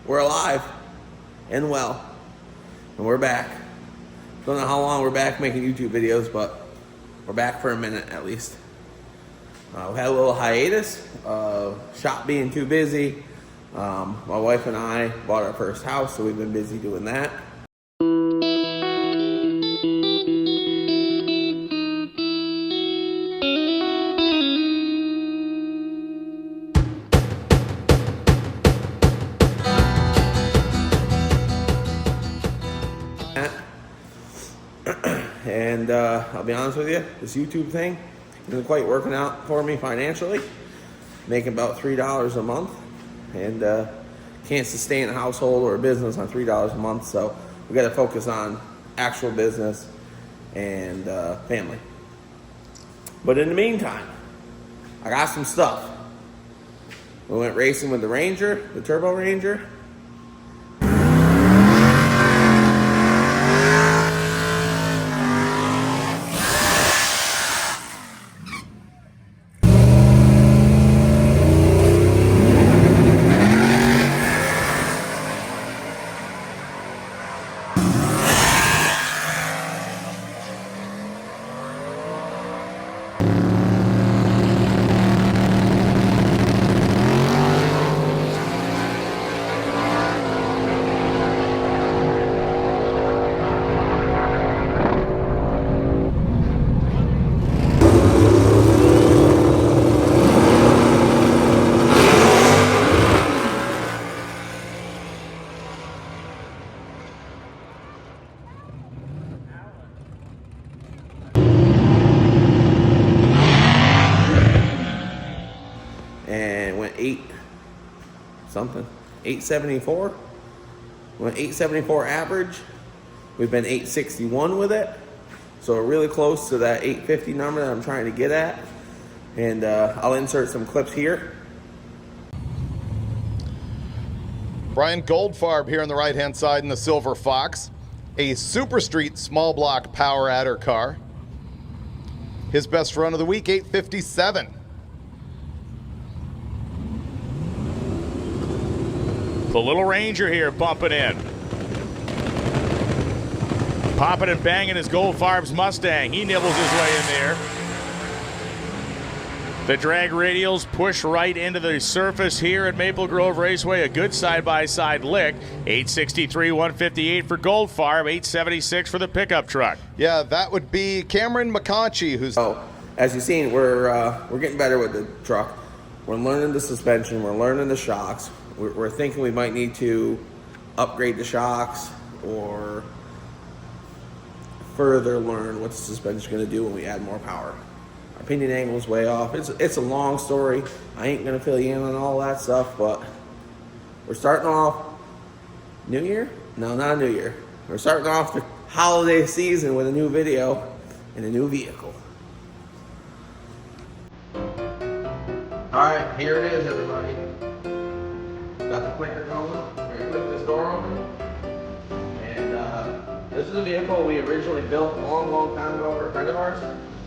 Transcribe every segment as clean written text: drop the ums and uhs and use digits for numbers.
we're alive and well, and we're back. Don't know how long we're back making YouTube videos, but we're back for a minute at least. We had a little hiatus, shop being too busy. My wife and I bought our first house, so we've been busy doing that. And I'll be honest with you, this YouTube thing isn't quite working out for me financially. Making about $3 a month, and can't sustain a household or a business on $3 a month, so we got to focus on actual business and family. But in the meantime, I got some stuff. We went racing with the Ranger, the Turbo Ranger. And went 874. Went 874 average. We've been 861 with it, so we're really close to that 850 number that I'm trying to get at. And I'll insert some clips here. Brian Goldfarb here on the right-hand side in the Silver Fox, a Super Street small block power adder car. His best run of the week, 857. The little Ranger here bumping in. Popping and banging his Goldfarb's Mustang. He nibbles his way in there. The drag radials push right into the surface here at Maple Grove Raceway. A good side-by-side lick. 863, 158 for Goldfarb, 876 for the pickup truck. Yeah, that would be Cameron McConchie, who's... So, as you've seen, we're getting better with the truck. We're learning the suspension. We're learning the shocks. We're thinking we might need to upgrade the shocks or further learn what the suspension is going to do when we add more power. Our pinion angle is way off. It's a long story. I ain't going to fill you in on all that stuff, but we're starting off New Year? No, not New Year. We're starting off the holiday season with a new video and a new vehicle. All right, here it is, everybody. Got the clicker going. We're gonna click this door open. And this is a vehicle we originally built a long time ago for a friend of ours,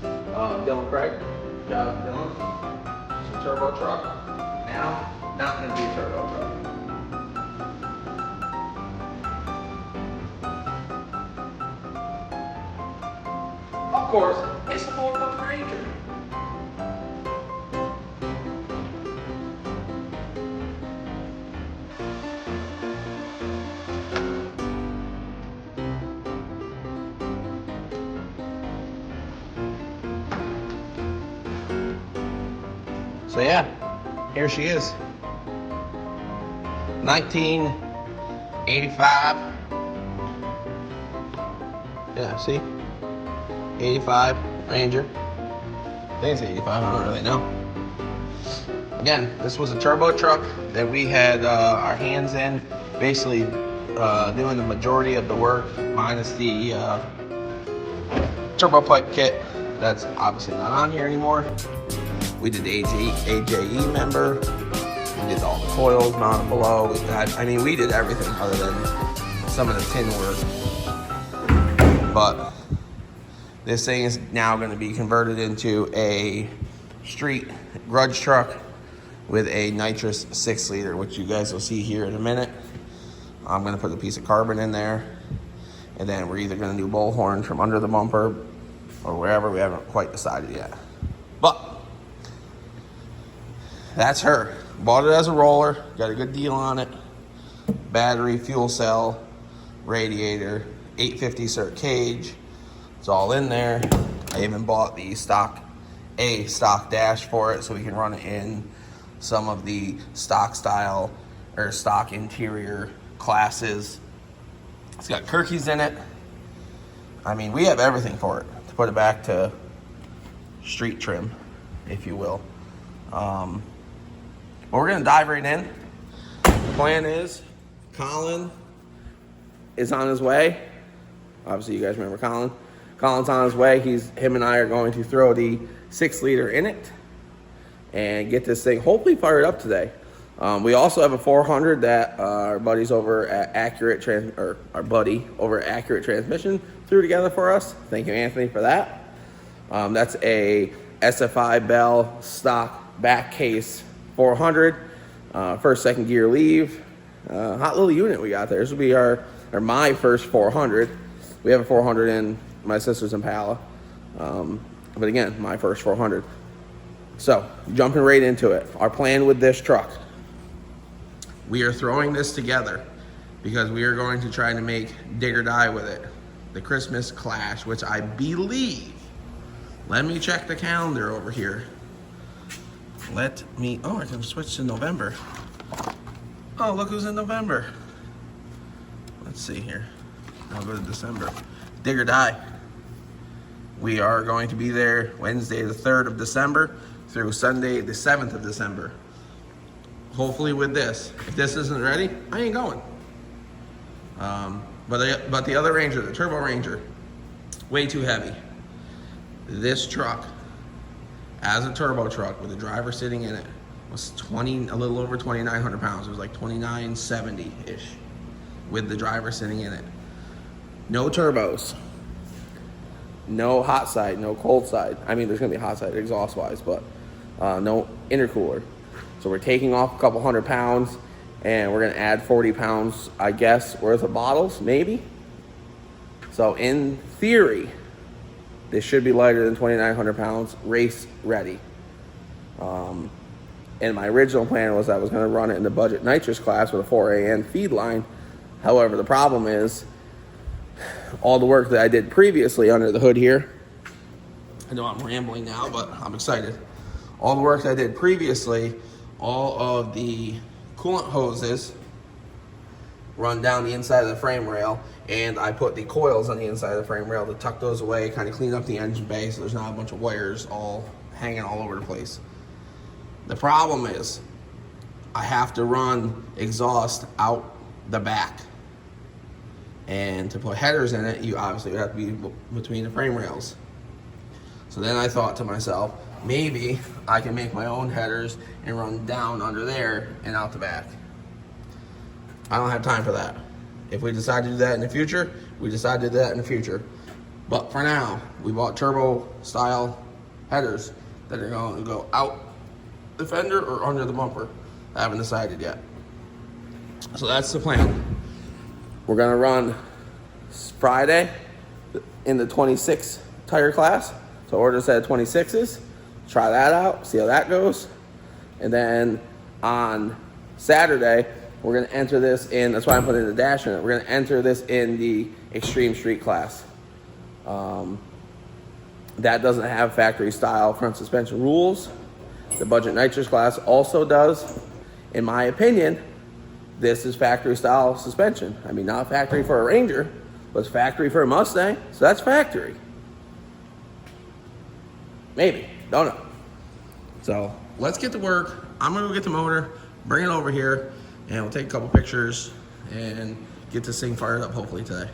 Dylan Craig. Shout out to Dylan. It's a turbo truck. Now, not gonna be a turbo truck. Of course, it's a 4-foot Ranger. So yeah, here she is. 1985. Yeah, see? 85 Ranger. I think it's 85, I don't really know. Again, this was a turbo truck that we had our hands in, basically doing the majority of the work, minus the turbo pipe kit. That's obviously not on here anymore. We did the AJE member. We did all the coils mounted below. We did everything other than some of the tin work. But this thing is now going to be converted into a street grudge truck with a nitrous 6-liter, which you guys will see here in a minute. I'm going to put a piece of carbon in there, and then we're either going to do bull horns from under the bumper or wherever. We haven't quite decided yet. But that's her. Bought it as a roller, got a good deal on it. Battery, fuel cell, radiator, 850 cert cage. It's all in there. I even bought the stock dash for it so we can run it in some of the stock style or stock interior classes. It's got Kirkies in it. I mean, we have everything for it to put it back to street trim, if you will. But we're gonna dive right in. The plan is Colin is on his way. Obviously, you guys remember Colin. Colin's on his way. Him and I are going to throw the 6-liter in it and get this thing hopefully fired up today. We also have a 400 that our buddies over at Accurate Transmission threw together for us. Thank you, Anthony, for that. That's a SFI Bell stock back case 400, first, second gear leave. Hot little unit we got there. This will be my first 400. We have a 400 in my sister's Impala. But again, my first 400. So, jumping right into it. Our plan with this truck. We are throwing this together because we are going to try to make dig or die with it. The Christmas Clash, which I believe, let me check the calendar over here. I can switch to November. Oh, look who's in November. Let's see here. I'll go to December. Dig or die. We are going to be there Wednesday the 3rd of December through Sunday the 7th of December. Hopefully with this. If this isn't ready, I ain't going. But the other Ranger, the Turbo Ranger, way too heavy. This truck, as a turbo truck with a driver sitting in it, was a little over 2,900 pounds. It was like 2,970-ish with the driver sitting in it. No turbos. No hot side, no cold side. I mean, there's gonna be a hot side exhaust-wise, but no intercooler. So we're taking off a couple 100 pounds, and we're gonna add 40 pounds, I guess, worth of bottles, maybe. So in theory, this should be lighter than 2,900 pounds, race ready. And my original plan was I was gonna run it in the budget nitrous class with a 4AN feed line. However, the problem is, all the work that I did previously under the hood here, I know I'm rambling now, but I'm excited. All the work that I did previously, all of the coolant hoses run down the inside of the frame rail, and I put the coils on the inside of the frame rail to tuck those away, kind of clean up the engine bay so there's not a bunch of wires all hanging all over the place. The problem is I have to run exhaust out the back. And to put headers in it, you obviously would have to be between the frame rails. So then I thought to myself, maybe I can make my own headers and run down under there and out the back. I don't have time for that. If we decide to do that in the future, we decide to do that in the future. But for now, we bought turbo style headers that are going to go out the fender or under the bumper. I haven't decided yet. So that's the plan. We're gonna run Friday in the 26 tire class. So order a set of 26s, try that out, see how that goes. And then on Saturday, we're gonna enter this in, that's why I'm putting the dash in it, we're gonna enter this in the Extreme Street class. That doesn't have factory style front suspension rules. The budget nitrous class also does. In my opinion, this is factory style suspension. I mean, not factory for a Ranger, but it's factory for a Mustang, so that's factory. Maybe, don't know. So let's get to work. I'm gonna go get the motor, bring it over here, and we'll take a couple pictures and get this thing fired up hopefully today.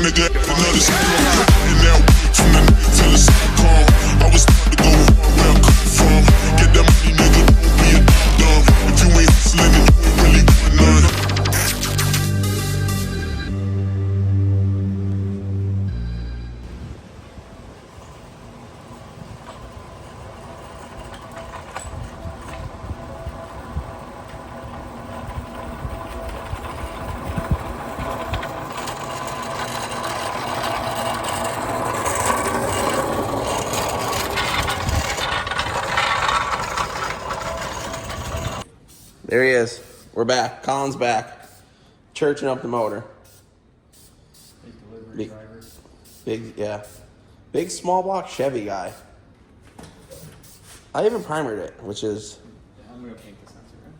Nigga, another and now from the night till it's calm. I was about to go There he is. We're back. Colin's back. Churching up the motor. Yeah. Big small block Chevy guy. I even primered it, which is... I'm going to paint the sensor, right?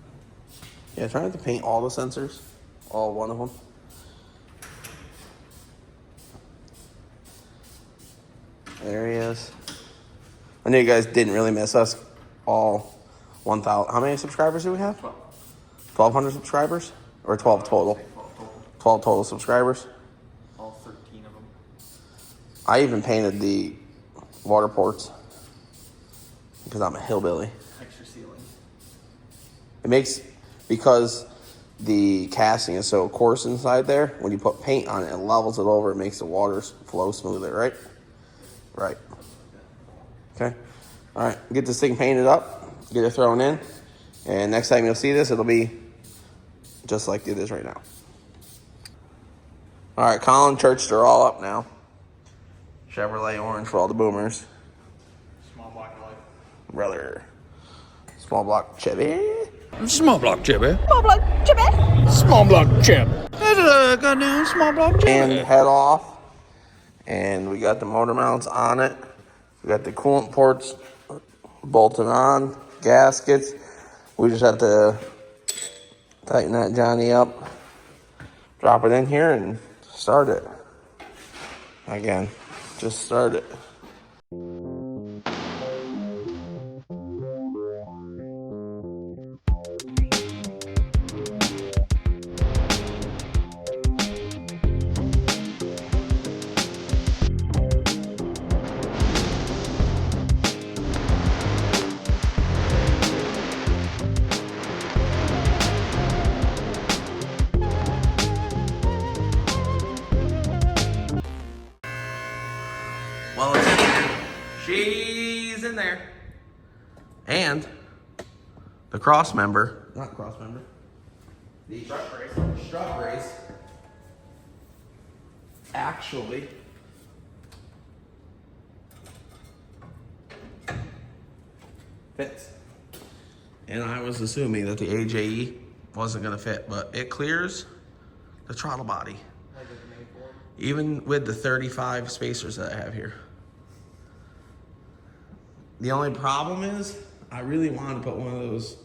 Yeah, trying not to paint all the sensors. All one of them. There he is. I know you guys didn't really miss us. All 1,000. How many subscribers do we have? 1,200 subscribers? Or 12 total? 12 total subscribers. All 13 of them. I even painted the water ports because I'm a hillbilly. Extra sealing. It makes, because the casting is so coarse inside there, when you put paint on it, it levels it over, it makes the waters flow smoother, right? Right. Okay. All right, get this thing painted up, get it thrown in, and next time you'll see this, it'll be just like it is right now. All right, Colin churched her all up now. Chevrolet orange for all the boomers. Small block of life. Brother. Small block Chevy. Small block Chevy. Small block Chevy. Small block Chevy. That's a goddamn small block Chevy. And head off. And we got the motor mounts on it. We got the coolant ports bolted on. Gaskets. We just have to tighten that Johnny up. Drop it in here and start it. Again, just start it. Well, it's in there. She's in there. And the cross member, not cross member, the strut brace actually fits. And I was assuming that the AJE wasn't going to fit, but it clears the throttle body. Even with the 35 spacers that I have here. The only problem is, I really wanted to put one of those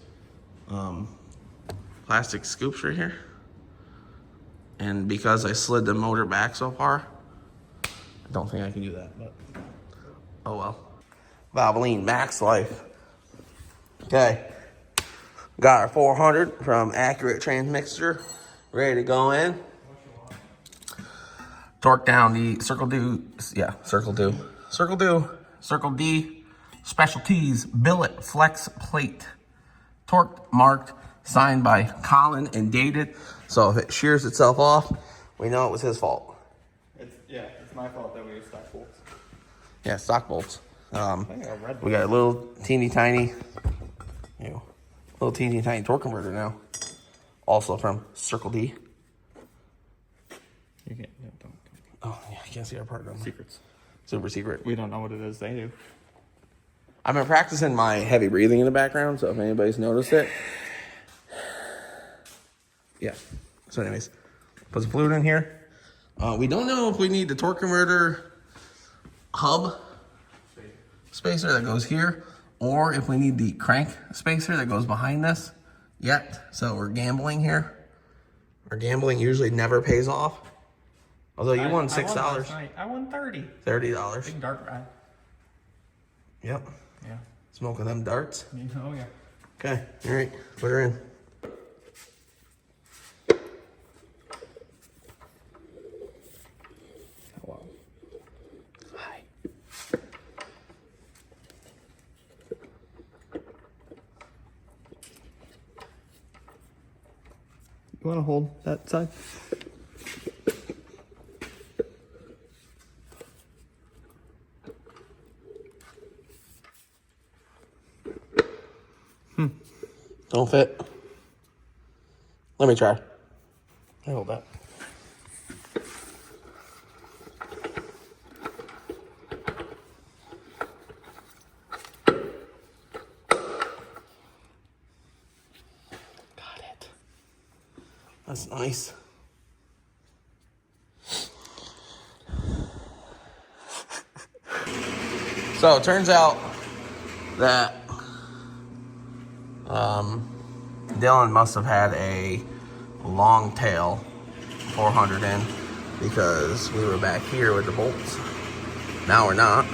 plastic scoops right here. And because I slid the motor back so far, I don't think I can do that, but oh well. Valvoline Max Life. Okay. Got our 400 from Accurate Transmixer. Ready to go in. Torque down the Circle D Specialties Billet Flex Plate. Torque marked, signed by Colin and dated. So if it shears itself off, we know it was his fault. It's my fault that we use stock bolts. Yeah, stock bolts. We got a little teeny tiny torque converter now. Also from Circle D. You can't, don't. Oh, yeah, I can't see our part number. Secrets. Super secret. We don't know what it is. They do. I've been practicing my heavy breathing in the background, so if anybody's noticed it. Yeah. So anyways, put some fluid in here. We don't know if we need the torque converter hub spacer that goes here, or if we need the crank spacer that goes behind this yet. So we're gambling here. Our gambling usually never pays off. Although you won $6. I won 30. $30. Big dart ride. Yep. Yeah. Smoking them darts. Oh yeah. Okay. All right. Put her in. Hello. Hi. You want to hold that side? Don't fit. Let me try. I hold that. God That's nice. So it turns out that Dylan must have had a long tail 400 in because we were back here with the bolts. Now we're not.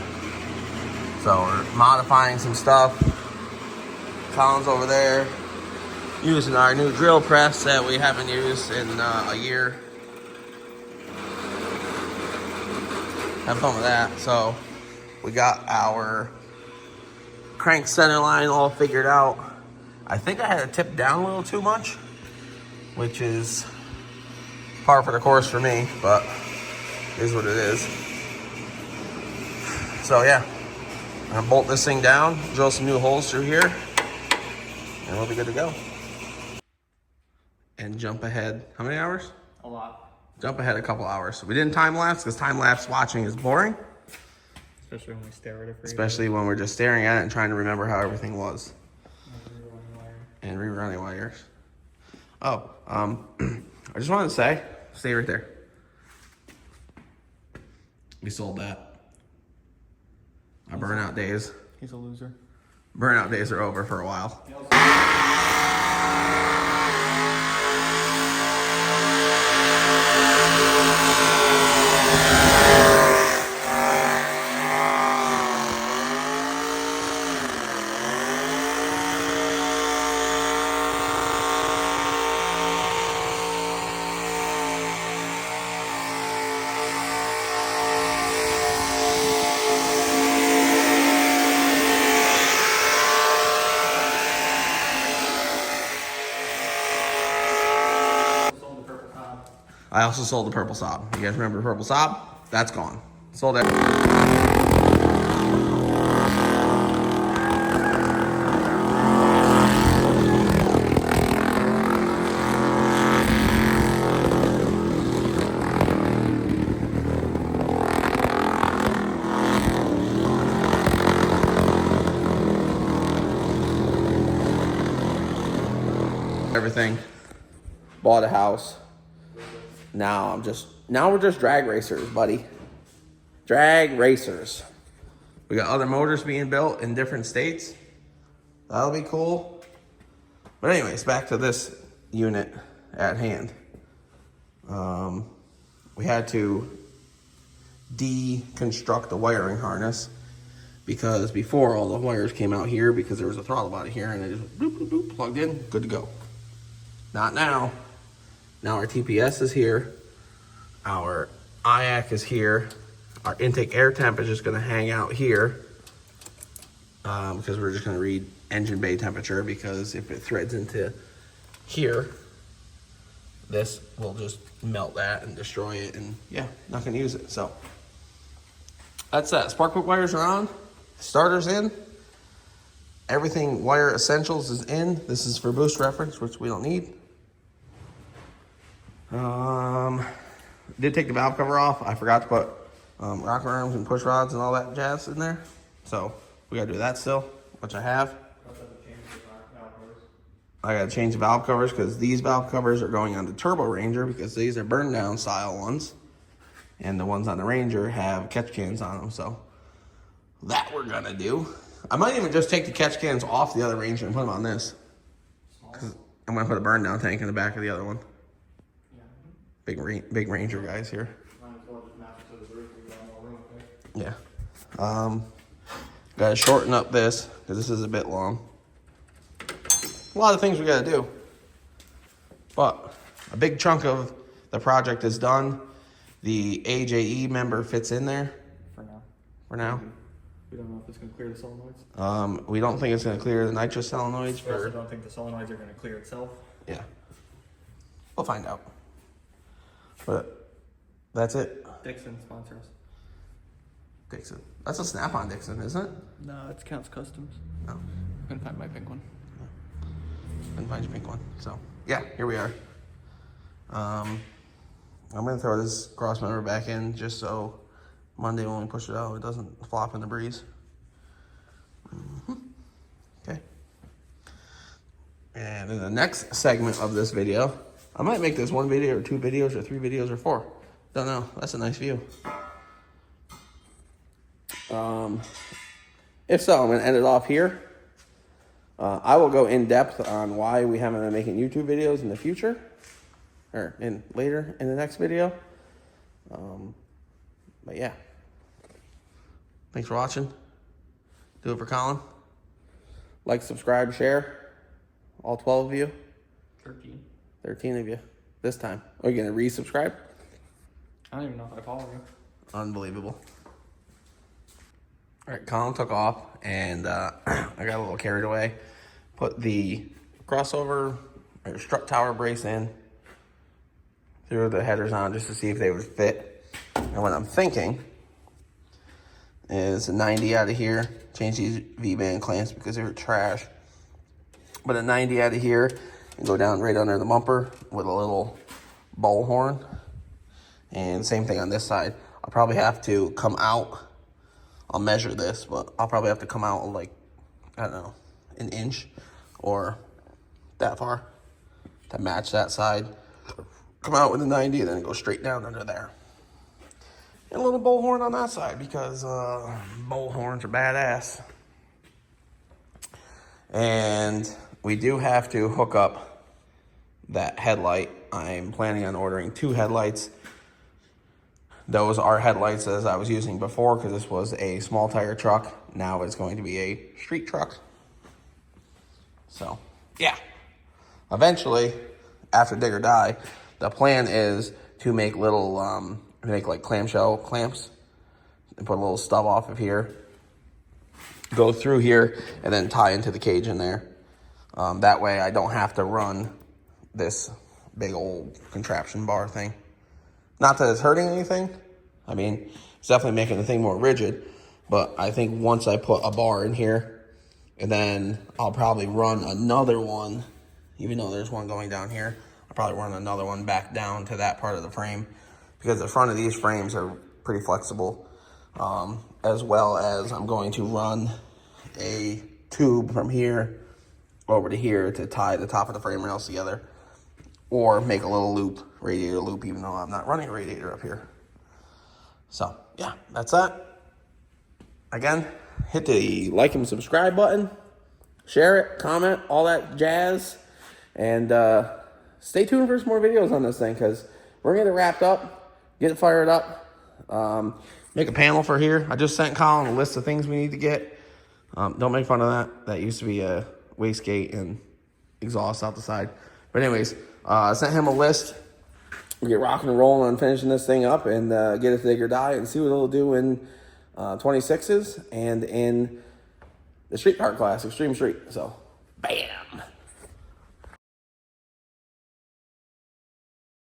So we're modifying some stuff. Colin's over there using our new drill press that we haven't used in a year. Have fun with that. So we got our crank center line all figured out. I think I had it tipped down a little too much, which is par for the course for me, but it is what it is. So yeah, I'm gonna bolt this thing down, drill some new holes through here, and we'll be good to go. And jump ahead, how many hours? A lot. Jump ahead a couple hours. We didn't time lapse because time lapse watching is boring. Especially when we stare at it for Especially when we're just staring at it and trying to remember how everything was. And rerunning wires. Oh, I just wanted to say, stay right there. We sold that. Our burnout days. He's a loser. Burnout days are over for a while. I also sold the purple Saab. You guys remember the purple Saab? That's gone. Sold it. Everything. Bought a house. Now we're just drag racers, buddy. Drag racers. We got other motors being built in different states. That'll be cool. But anyways, back to this unit at hand. We had to deconstruct the wiring harness because before all the wires came out here because there was a throttle body here and it just boop, boop, boop, plugged in, good to go. Not now. Now our TPS is here, our IAC is here, our intake air temp is just gonna hang out here because we're just gonna read engine bay temperature because if it threads into here, this will just melt that and destroy it and yeah, not gonna use it. So that's that. Spark plug wires are on, starter's in, everything wire essentials is in. This is for boost reference, which we don't need. Did take the valve cover off. I forgot to put rocker arms and push rods and all that jazz in there. So we gotta do that still, which I have. I gotta change the valve covers because these valve covers are going on the Turbo Ranger because these are burn down style ones. And the ones on the Ranger have catch cans on them. So that we're gonna do. I might even just take the catch cans off the other Ranger and put them on this. Cause I'm gonna put a burn down tank in the back of the other one. Big Ranger guys here. Yeah. Gotta shorten up this because this is a bit long. A lot of things we gotta do. But a big chunk of the project is done. The AJE member fits in there. For now. We don't know if it's going to clear the solenoids. We don't think it's gonna clear the nitrous solenoids. We also don't think the solenoids are going to clear itself. Yeah. We'll find out. But that's it. Dixon sponsor us. Dixon. That's a Snap-on Dixon, isn't it? No, it's Counts Customs. No. I'm going to find my pink one. And find your pink one. So yeah, here we are. I'm gonna throw this cross member back in just so Monday when we push it out, it doesn't flop in the breeze. Okay. And in the next segment of this video, I might make this 1 video or 2 videos or 3 videos or 4. Don't know. That's a nice view. If so, I'm going to end it off here. I will go in depth on why we haven't been making YouTube videos in the future, or later in the next video. But yeah, thanks for watching. Do it for Colin. Like, subscribe, share. All 12 of you. 13 of you this time. Are you going to resubscribe? I don't even know if I follow you. Unbelievable. All right, Colin took off, and I got a little carried away. Put the crossover or strut tower brace in, threw the headers on just to see if they would fit. And what I'm thinking is a 90 out of here. Change these V-band clamps because they were trash. But a 90 out of here and go down right under the bumper with a little bowl horn. And same thing on this side. I'll probably have to come out. I'll measure this, but I'll probably have to come out like, I don't know, an inch or that far to match that side. Come out with a 90 and then go straight down under there. And a little bowl horn on that side because bowl horns are badass. And we do have to hook up that headlight. I'm planning on ordering 2 headlights. Those are headlights as I was using before because this was a small tire truck. Now it's going to be a street truck. So, yeah. Eventually, after Dig or Die, the plan is to make little, make like clamshell clamps and put a little stub off of here. Go through here and then tie into the cage in there. That way I don't have to run this big old contraption bar thing. Not that it's hurting anything. I mean, it's definitely making the thing more rigid. But I think once I put a bar in here, and then I'll probably run another one, even though there's one going down here, I'll probably run another one back down to that part of the frame. Because the front of these frames are pretty flexible. As well as I'm going to run a tube from here over to here to tie the top of the frame rails together. Or make a little loop, radiator loop, even though I'm not running a radiator up here. So, yeah, that's that. Again, hit the like and subscribe button. Share it, comment, all that jazz. And stay tuned for some more videos on this thing because we're going to get it wrapped up, get it fired up, make a panel for here. I just sent Colin a list of things we need to get. Don't make fun of that. That used to be a wastegate and exhaust out the side. But anyways, I sent him a list. We get rocking and rolling on finishing this thing up and get it to Dig or Die and see what it'll do in 26s and in the street car class, Extreme Street. So, bam.